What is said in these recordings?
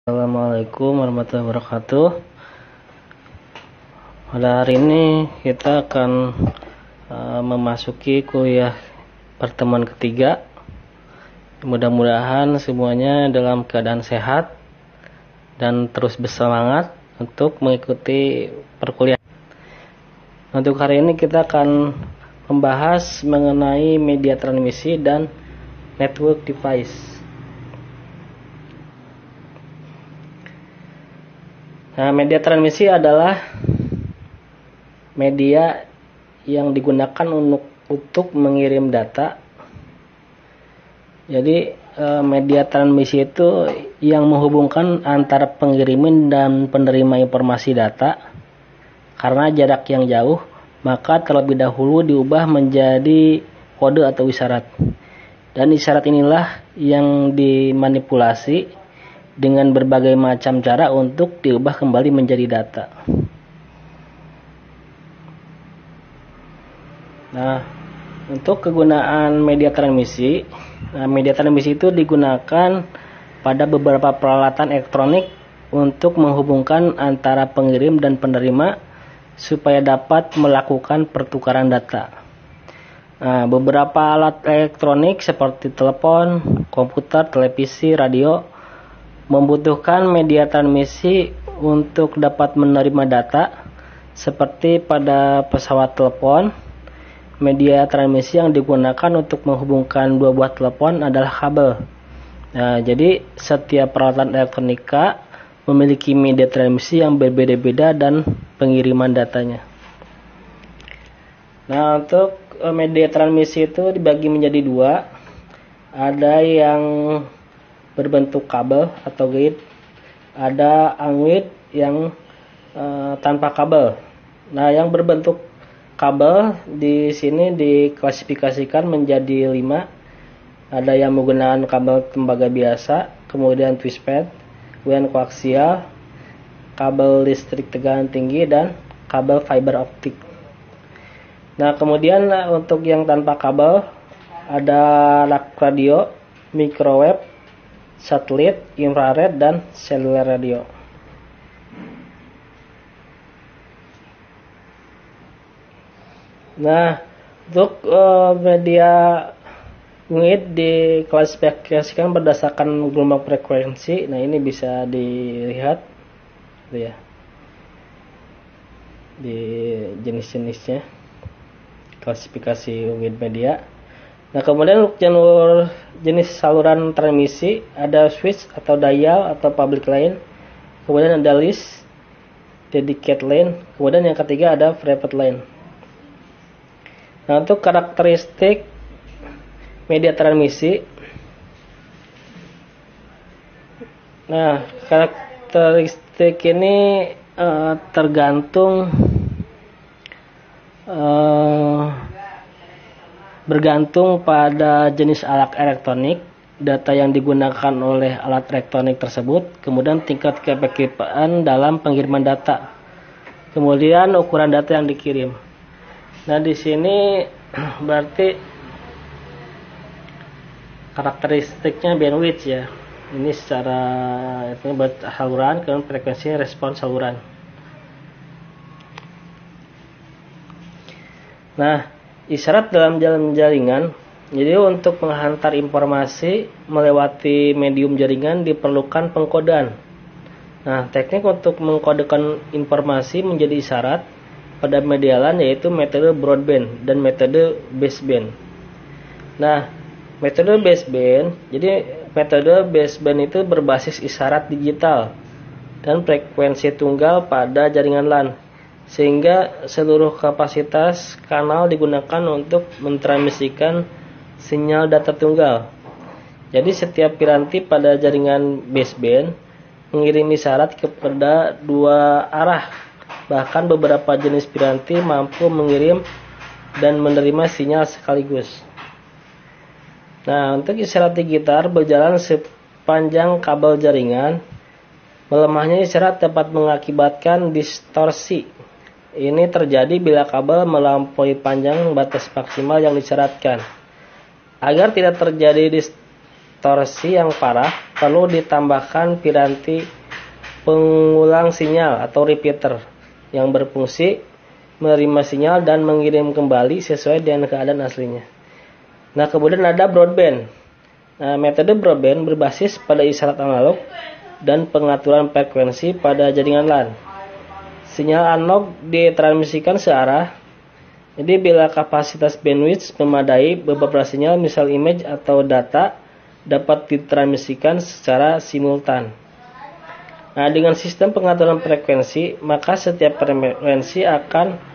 Assalamualaikum warahmatullahi wabarakatuh. Pada hari ini kita akan memasuki kuliah pertemuan ketiga. Mudah-mudahan semuanya dalam keadaan sehat dan terus bersemangat untuk mengikuti perkuliahan. Untuk hari ini kita akan membahas mengenai media transmisi dan network device. Nah, media transmisi adalah media yang digunakan untuk mengirim data. Jadi media transmisi itu yang menghubungkan antara pengiriman dan penerima informasi data. Karena jarak yang jauh, maka terlebih dahulu diubah menjadi kode atau isyarat. Dan isyarat inilah yang dimanipulasi dengan berbagai macam cara untuk diubah kembali menjadi data. Nah, untuk kegunaan media transmisi, media transmisi itu digunakan pada beberapa peralatan elektronik untuk menghubungkan antara pengirim dan penerima supaya dapat melakukan pertukaran data. Nah, beberapa alat elektronik seperti telepon, komputer, televisi, radio membutuhkan media transmisi untuk dapat menerima data. Seperti pada pesawat telepon, media transmisi yang digunakan untuk menghubungkan dua buah telepon adalah kabel. Nah, jadi setiap peralatan elektronika memiliki media transmisi yang berbeda-beda dan pengiriman datanya. Nah, untuk media transmisi itu dibagi menjadi dua. Ada yang berbentuk kabel atau gate, ada unguid yang tanpa kabel. Nah, yang berbentuk kabel di sini diklasifikasikan menjadi 5. Ada yang menggunakan kabel tembaga biasa, kemudian twist pad, kemudian koaksial, kabel listrik tegangan tinggi, dan kabel fiber optik. Nah, kemudian untuk yang tanpa kabel ada radio, microwave, satelit, infrared, dan seluler radio. Nah, untuk media unguid diklasifikasikan berdasarkan gelombang frekuensi. Nah, ini bisa dilihat ya di jenis-jenisnya, klasifikasi unguid media. Nah, kemudian untuk jenis saluran transmisi ada switch atau dial atau public line, kemudian ada list, dedicated line, kemudian yang ketiga ada private line. Nah, untuk karakteristik media transmisi, nah karakteristik ini bergantung pada jenis alat elektronik, data yang digunakan oleh alat elektronik tersebut, kemudian tingkat keefektifan dalam pengiriman data, kemudian ukuran data yang dikirim. Nah, di sini berarti karakteristiknya bandwidth ya. Ini secara itu buat saluran, kemudian frekuensi respons saluran. Nah, isyarat dalam jaringan. Jadi untuk menghantar informasi melewati medium jaringan diperlukan pengkodean. Nah, teknik untuk mengkodekan informasi menjadi isyarat pada media LAN yaitu metode broadband dan metode baseband. Nah, metode baseband, jadi metode baseband itu berbasis isyarat digital dan frekuensi tunggal pada jaringan LAN, sehingga seluruh kapasitas kanal digunakan untuk mentransmisikan sinyal data tunggal. Jadi setiap piranti pada jaringan baseband mengirim isyarat kepada dua arah. Bahkan beberapa jenis piranti mampu mengirim dan menerima sinyal sekaligus. Nah, untuk isyarat digital berjalan sepanjang kabel jaringan. Melemahnya isyarat dapat mengakibatkan distorsi. Ini terjadi bila kabel melampaui panjang batas maksimal yang disyaratkan. Agar tidak terjadi torsi yang parah, perlu ditambahkan piranti pengulang sinyal atau repeater yang berfungsi menerima sinyal dan mengirim kembali sesuai dengan keadaan aslinya. Nah, kemudian ada broadband. Nah, metode broadband berbasis pada isyarat analog dan pengaturan frekuensi pada jaringan LAN. Sinyal analog ditransmisikan searah. Jadi bila kapasitas bandwidth memadai, beberapa sinyal misal image atau data dapat ditransmisikan secara simultan. Nah, dengan sistem pengaturan frekuensi, maka setiap frekuensi akan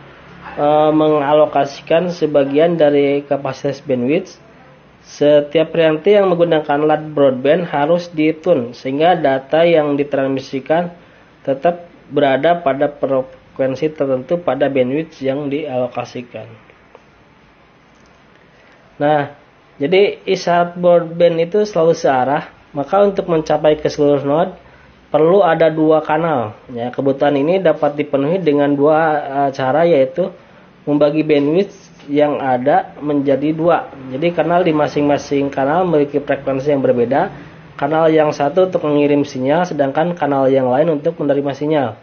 mengalokasikan sebagian dari kapasitas bandwidth. Setiap piranti yang menggunakan LAN broadband harus ditune sehingga data yang ditransmisikan tetap berada pada frekuensi tertentu pada bandwidth yang dialokasikan. Nah, jadi isyarat broadband itu selalu searah, maka untuk mencapai ke seluruh node perlu ada dua kanal. Ya, kebutuhan ini dapat dipenuhi dengan dua cara, yaitu membagi bandwidth yang ada menjadi dua. Jadi kanal di masing-masing kanal memiliki frekuensi yang berbeda. Kanal yang satu untuk mengirim sinyal, sedangkan kanal yang lain untuk menerima sinyal.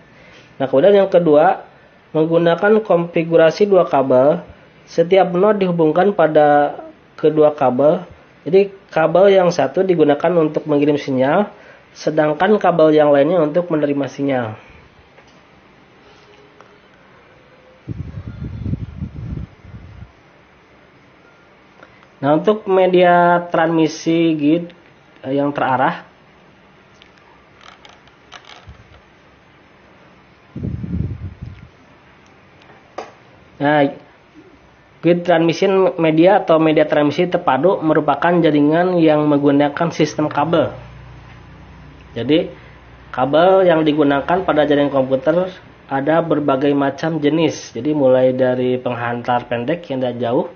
Nah, kemudian yang kedua, menggunakan konfigurasi dua kabel. Setiap node dihubungkan pada kedua kabel. Jadi kabel yang satu digunakan untuk mengirim sinyal, sedangkan kabel yang lainnya untuk menerima sinyal. Nah, untuk media transmisi grid yang terarah, nah, grid transmission media atau media transmisi terpadu merupakan jaringan yang menggunakan sistem kabel. Jadi, kabel yang digunakan pada jaringan komputer ada berbagai macam jenis. Jadi, mulai dari penghantar pendek hingga jauh,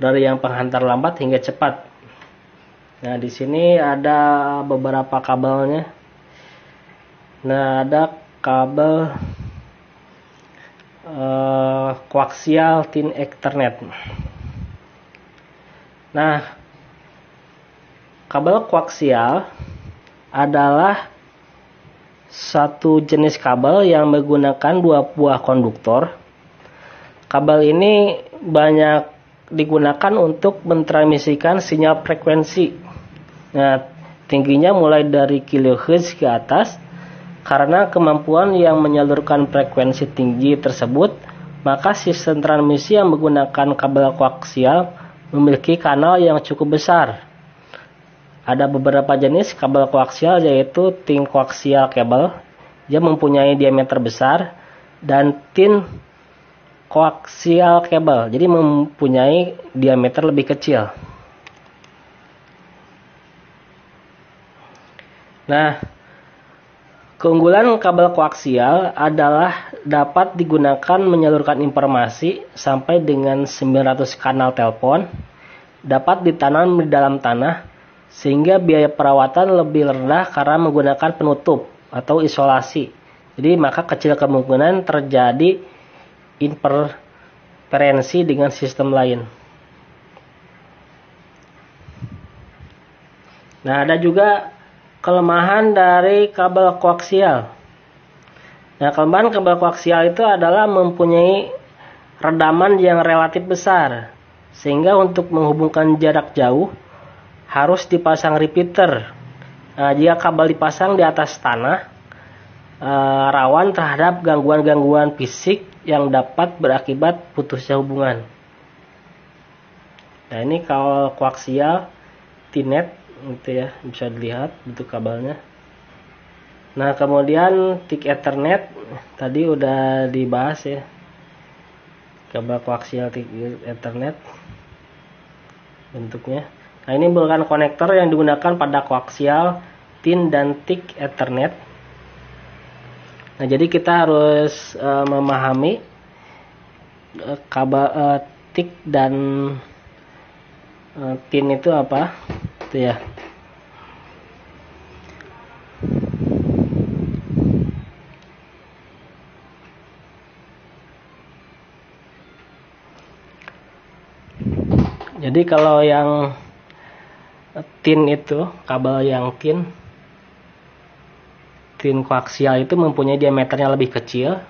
dari yang penghantar lambat hingga cepat. Nah, di sini ada beberapa kabelnya. Nah, ada kabel koaksial thin Ethernet. Nah, kabel koaksial adalah satu jenis kabel yang menggunakan dua buah konduktor. Kabel ini banyak digunakan untuk mentransmisikan sinyal frekuensi. Nah, tingginya mulai dari kilohertz ke atas. Karena kemampuan yang menyalurkan frekuensi tinggi tersebut, maka sistem transmisi yang menggunakan kabel koaksial memiliki kanal yang cukup besar. Ada beberapa jenis kabel koaksial, yaitu thin koaksial kabel, dia mempunyai diameter besar, dan thin koaksial kabel, jadi mempunyai diameter lebih kecil. Nah, keunggulan kabel koaksial adalah dapat digunakan menyalurkan informasi sampai dengan 900 kanal telepon, dapat ditanam di dalam tanah, sehingga biaya perawatan lebih rendah karena menggunakan penutup atau isolasi. Jadi maka kecil kemungkinan terjadi interferensi dengan sistem lain. Nah, ada juga kelemahan dari kabel koaksial. Nah, kelemahan kabel koaksial itu adalah mempunyai redaman yang relatif besar, sehingga untuk menghubungkan jarak jauh harus dipasang repeater. Nah, jika kabel dipasang di atas tanah, rawan terhadap gangguan-gangguan fisik yang dapat berakibat putusnya hubungan. Nah, ini kabel koaksial T-net gitu ya, bisa dilihat bentuk kabelnya. Nah, kemudian thick Ethernet tadi udah dibahas ya. Kabel koaksial thick Ethernet bentuknya. Nah, ini merupakan konektor yang digunakan pada koaksial, thin dan thick Ethernet. Nah, jadi kita harus memahami kabel thick dan thin itu apa, itu ya. Jadi kalau yang tin itu, kabel yang tin koaksial itu mempunyai diameternya lebih kecil.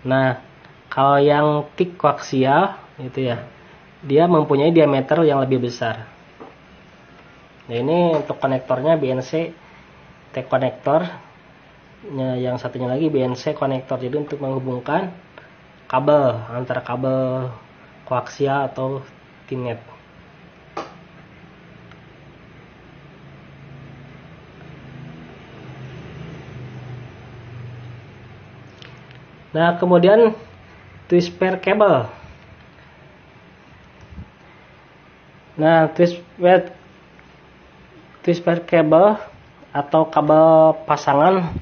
Nah, kalau yang thick koaksial itu ya, dia mempunyai diameter yang lebih besar. Nah, ini untuk konektornya BNC T konektor. Nah, yang satunya lagi BNC konektor. Jadi untuk menghubungkan kabel antara kabel koaksial atau T-net. Nah, kemudian twist pair cable. Nah, twist pair cable atau kabel pasangan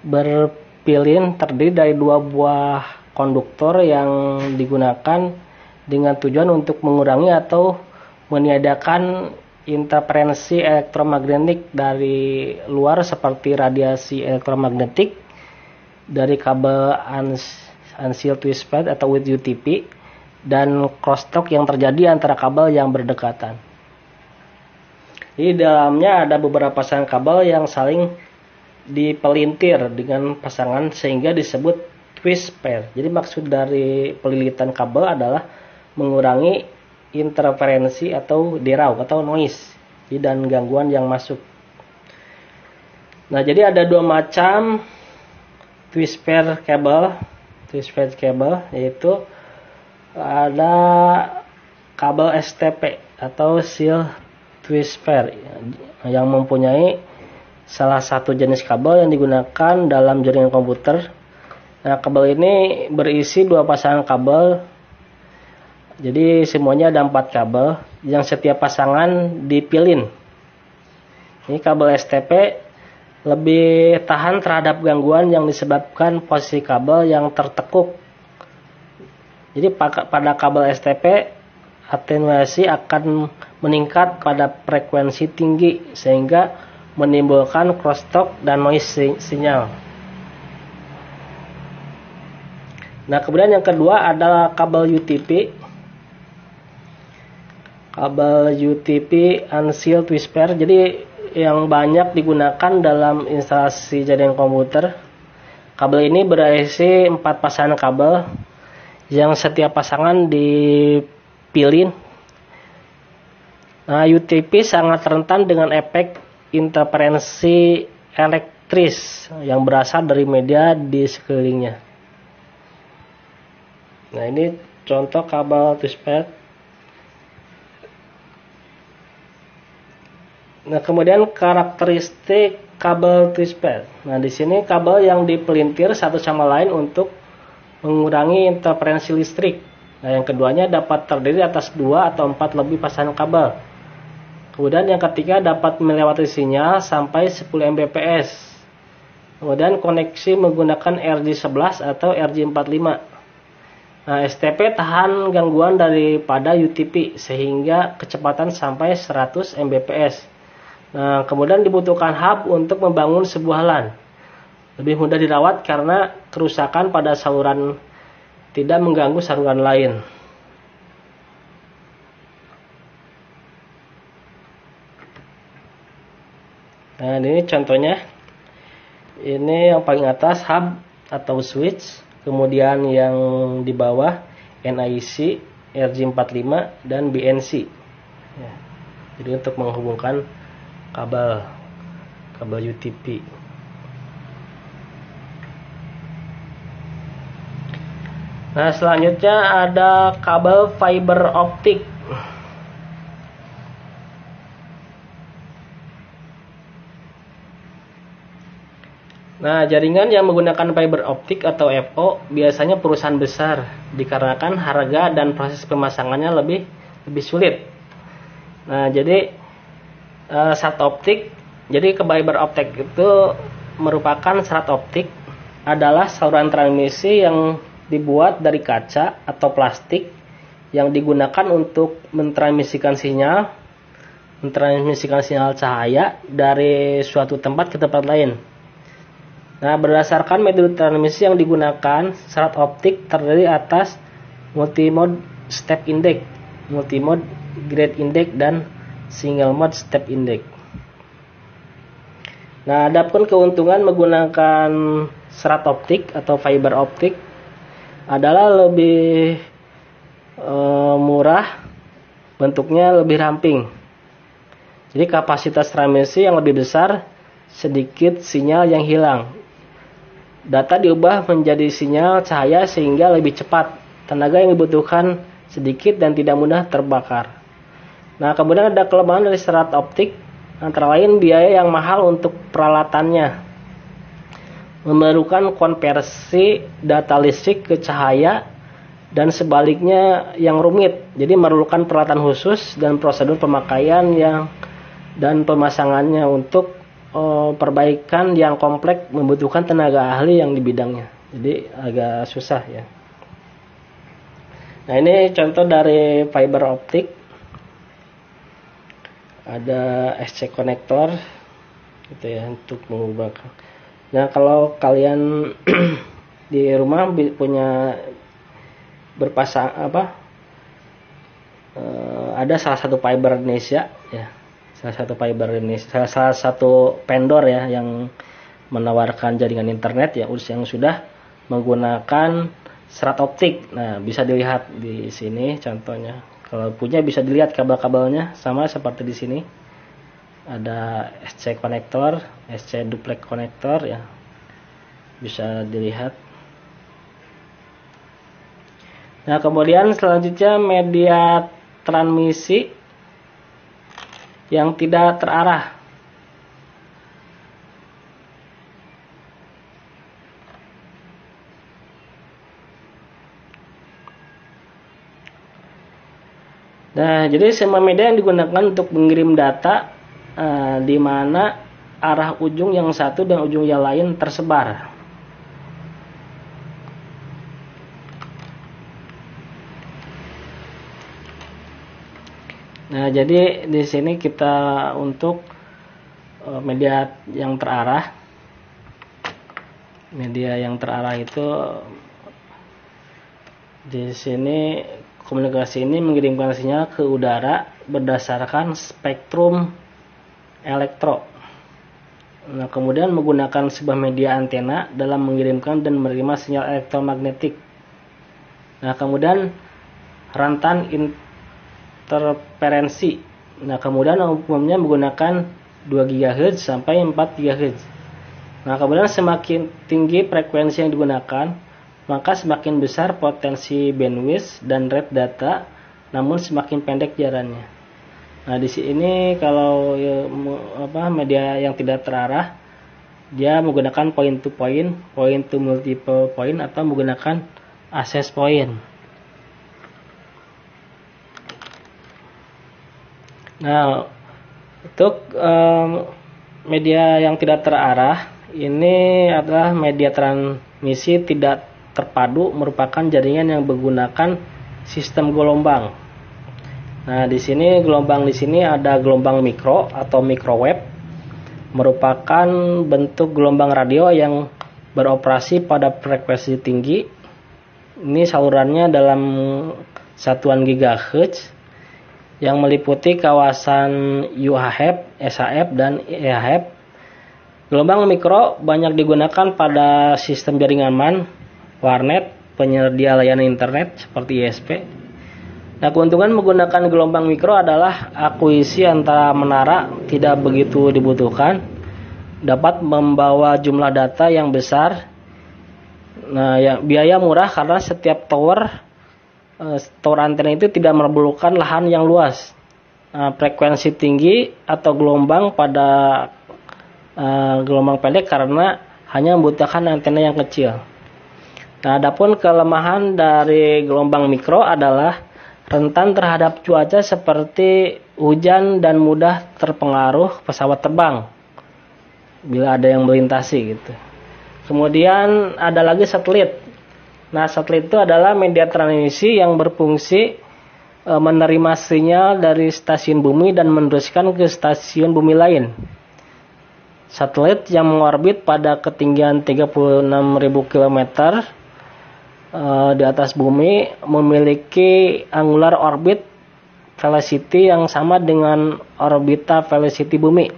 berpilin terdiri dari dua buah konduktor yang digunakan dengan tujuan untuk mengurangi atau meniadakan interferensi elektromagnetik dari luar seperti radiasi elektromagnetik dari kabel unsealed twist pair atau with UTP dan crosstalk yang terjadi antara kabel yang berdekatan. Di dalamnya ada beberapa pasangan kabel yang saling dipelintir dengan pasangan sehingga disebut twist pair. Jadi maksud dari pelilitan kabel adalah mengurangi interferensi atau derau atau noise dan gangguan yang masuk. Nah, jadi ada dua macam twist pair cable, yaitu ada kabel STP atau seal twist pair yang mempunyai salah satu jenis kabel yang digunakan dalam jaringan komputer. Nah, kabel ini berisi dua pasangan kabel. Jadi semuanya ada 4 kabel yang setiap pasangan dipilin. Ini kabel STP lebih tahan terhadap gangguan yang disebabkan posisi kabel yang tertekuk. Jadi pada kabel STP atenuasi akan meningkat pada frekuensi tinggi sehingga menimbulkan crosstalk dan noise sinyal. Nah, kemudian yang kedua adalah kabel UTP. Kabel UTP unsealed twist pair. Jadi yang banyak digunakan dalam instalasi jaringan komputer. Kabel ini berisi 4 pasangan kabel yang setiap pasangan dipilin. Nah, UTP sangat rentan dengan efek interferensi elektris yang berasal dari media di sekelilingnya. Nah, ini contoh kabel twist pair. Nah, kemudian karakteristik kabel twist pair. Nah, di sini kabel yang dipelintir satu sama lain untuk mengurangi interferensi listrik. Nah, yang keduanya dapat terdiri atas 2 atau 4 lebih pasangan kabel. Kemudian yang ketiga dapat melewati sinyal sampai 10 Mbps. Kemudian koneksi menggunakan RJ11 atau RJ45. Nah, STP tahan gangguan daripada UTP sehingga kecepatan sampai 100 Mbps. Nah, kemudian dibutuhkan hub untuk membangun sebuah LAN. Lebih mudah dirawat karena kerusakan pada saluran tidak mengganggu saluran lain. Nah, ini contohnya. Ini yang paling atas hub atau switch, kemudian yang di bawah NIC, RJ45 dan BNC. Ya. Jadi untuk menghubungkan kabel UTP. Nah, selanjutnya ada kabel fiber optik. Nah, jaringan yang menggunakan fiber optik atau FO biasanya perusahaan besar dikarenakan harga dan proses pemasangannya lebih sulit. Nah, jadi serat optik. Jadi fiber optik itu merupakan serat optik adalah saluran transmisi yang dibuat dari kaca atau plastik yang digunakan untuk mentransmisikan sinyal cahaya dari suatu tempat ke tempat lain. Nah, berdasarkan metode transmisi yang digunakan, serat optik terdiri atas multimode step index, multimode grade index, dan single mode step index. Nah, adapun keuntungan menggunakan serat optik atau fiber optik adalah lebih murah, bentuknya lebih ramping. Jadi kapasitas transmisi yang lebih besar, sedikit sinyal yang hilang. Data diubah menjadi sinyal cahaya sehingga lebih cepat. Tenaga yang dibutuhkan sedikit dan tidak mudah terbakar. Nah, kemudian ada kelemahan dari serat optik, antara lain biaya yang mahal untuk peralatannya, memerlukan konversi data listrik ke cahaya, dan sebaliknya yang rumit. Jadi memerlukan peralatan khusus dan prosedur pemakaian dan pemasangannya untuk perbaikan yang kompleks membutuhkan tenaga ahli yang di bidangnya. Jadi agak susah ya. Nah, ini contoh dari fiber optik. Ada SC konektor gitu ya untuk mengubah. Nah, kalau kalian di rumah punya berpasang ada salah satu fiber Indonesia ya. Salah satu vendor ya yang menawarkan jaringan internet ya yang sudah menggunakan serat optik. Nah, bisa dilihat di sini contohnya. Kalau punya bisa dilihat kabel-kabelnya sama seperti di sini. Ada SC konektor, SC duplex konektor ya. Bisa dilihat. Nah, kemudian selanjutnya media transmisi yang tidak terarah. Nah, jadi semua media yang digunakan untuk mengirim data di mana arah ujung yang satu dan ujung yang lain tersebar. Nah, jadi di sini kita untuk media yang terarah. Media yang terarah itu di sini komunikasi ini mengirimkan sinyal ke udara berdasarkan spektrum elektro. Nah, kemudian menggunakan sebuah media antena dalam mengirimkan dan menerima sinyal elektromagnetik. Nah, kemudian rentan interferensi. Nah, kemudian umumnya menggunakan 2 GHz sampai 4 GHz. Nah, kemudian semakin tinggi frekuensi yang digunakan, maka semakin besar potensi bandwidth dan rate data, namun semakin pendek jaraknya. Nah, di sini kalau media yang tidak terarah, dia menggunakan point to point, point to multiple point, atau menggunakan access point. Nah, untuk media yang tidak terarah, ini adalah media transmisi tidak terpadu, merupakan jaringan yang menggunakan sistem gelombang. Nah, di sini gelombang di sini ada gelombang mikro atau microwave, merupakan bentuk gelombang radio yang beroperasi pada frekuensi tinggi. Ini salurannya dalam satuan gigahertz yang meliputi kawasan UHF, SHF, dan EHF. Gelombang mikro banyak digunakan pada sistem jaringan MAN, warnet, penyedia layanan internet seperti ISP. Nah, keuntungan menggunakan gelombang mikro adalah akuisisi antara menara tidak begitu dibutuhkan, dapat membawa jumlah data yang besar. Nah, biaya murah karena setiap tower antena itu tidak memerlukan lahan yang luas. Nah, frekuensi tinggi atau gelombang pada gelombang pendek karena hanya membutuhkan antena yang kecil. Nah, adapun kelemahan dari gelombang mikro adalah rentan terhadap cuaca seperti hujan dan mudah terpengaruh pesawat terbang bila ada yang melintasi gitu. Kemudian ada lagi satelit. Nah, satelit itu adalah media transmisi yang berfungsi menerima sinyal dari stasiun bumi dan meneruskan ke stasiun bumi lain. Satelit yang mengorbit pada ketinggian 36.000 km di atas bumi memiliki angular orbit velocity yang sama dengan orbita velocity bumi.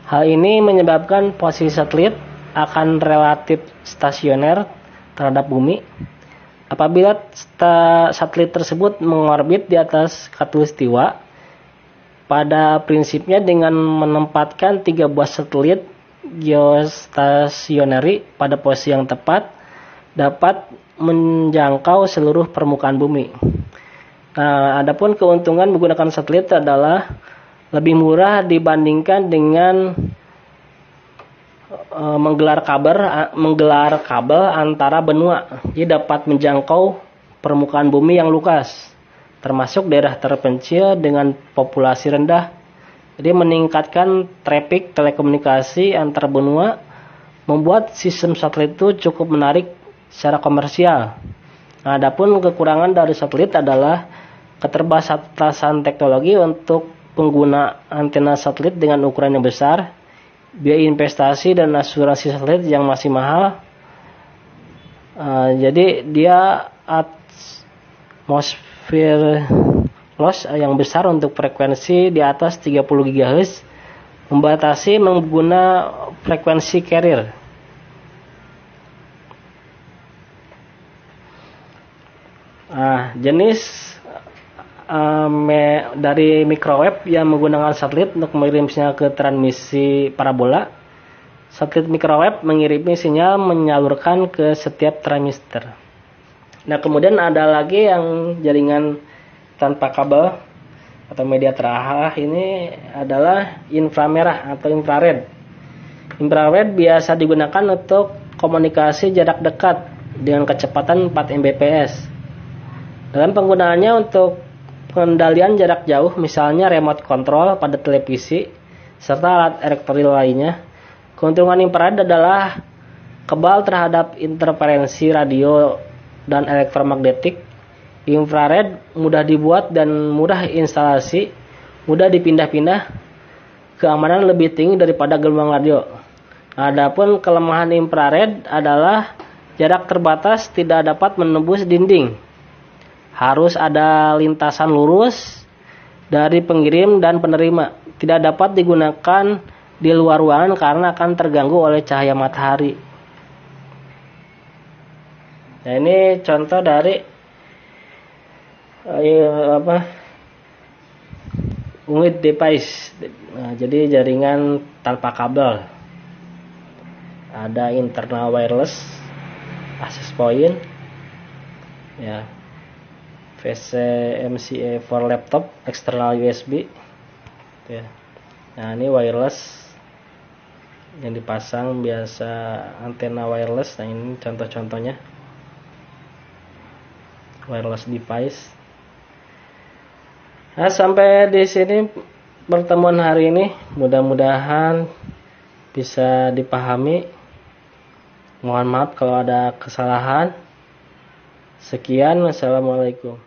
Hal ini menyebabkan posisi satelit akan relatif stasioner terhadap bumi. Apabila satelit tersebut mengorbit di atas khatulistiwa, pada prinsipnya dengan menempatkan 3 buah satelit geostationary pada posisi yang tepat, dapat menjangkau seluruh permukaan bumi. Nah, adapun keuntungan menggunakan satelit adalah lebih murah dibandingkan dengan menggelar kabel antara benua. Jadi dapat menjangkau permukaan bumi yang luas, termasuk daerah terpencil dengan populasi rendah. Jadi meningkatkan traffic telekomunikasi antar benua, membuat sistem satelit itu cukup menarik secara komersial. Nah, adapun kekurangan dari satelit adalah keterbatasan teknologi untuk pengguna antena satelit dengan ukuran yang besar, biaya investasi dan asuransi satelit yang masih mahal. Jadi dia atmosfer loss yang besar untuk frekuensi di atas 30 GHz, membatasi mengguna frekuensi carrier. Jenis dari microwave yang menggunakan satelit untuk mengirimnya ke transmisi parabola. Satelit microwave mengirimi sinyal menyalurkan ke setiap transmitter. Nah, kemudian ada lagi yang jaringan tanpa kabel atau media terarah. Ini adalah inframerah atau infrared. Infrared biasa digunakan untuk komunikasi jarak dekat dengan kecepatan 4 Mbps. Dalam penggunaannya untuk pengendalian jarak jauh, misalnya remote control pada televisi serta alat elektronik lainnya. Keuntungan infrared adalah kebal terhadap interferensi radio dan elektromagnetik. Infrared mudah dibuat dan mudah instalasi, mudah dipindah-pindah, keamanan lebih tinggi daripada gelombang radio. Adapun kelemahan infrared adalah jarak terbatas, tidak dapat menembus dinding. Harus ada lintasan lurus dari pengirim dan penerima. Tidak dapat digunakan di luar ruangan karena akan terganggu oleh cahaya matahari. Nah, ini contoh dari unit device. Nah, jadi jaringan tanpa kabel. Ada internal wireless access point, ya, VCMCA for laptop, external USB, ya. Nah, ini wireless yang dipasang biasa antena wireless. Nah, ini contoh-contohnya wireless device. Nah, sampai di sini pertemuan hari ini. Mudah-mudahan bisa dipahami. Mohon maaf kalau ada kesalahan. Sekian, wassalamualaikum.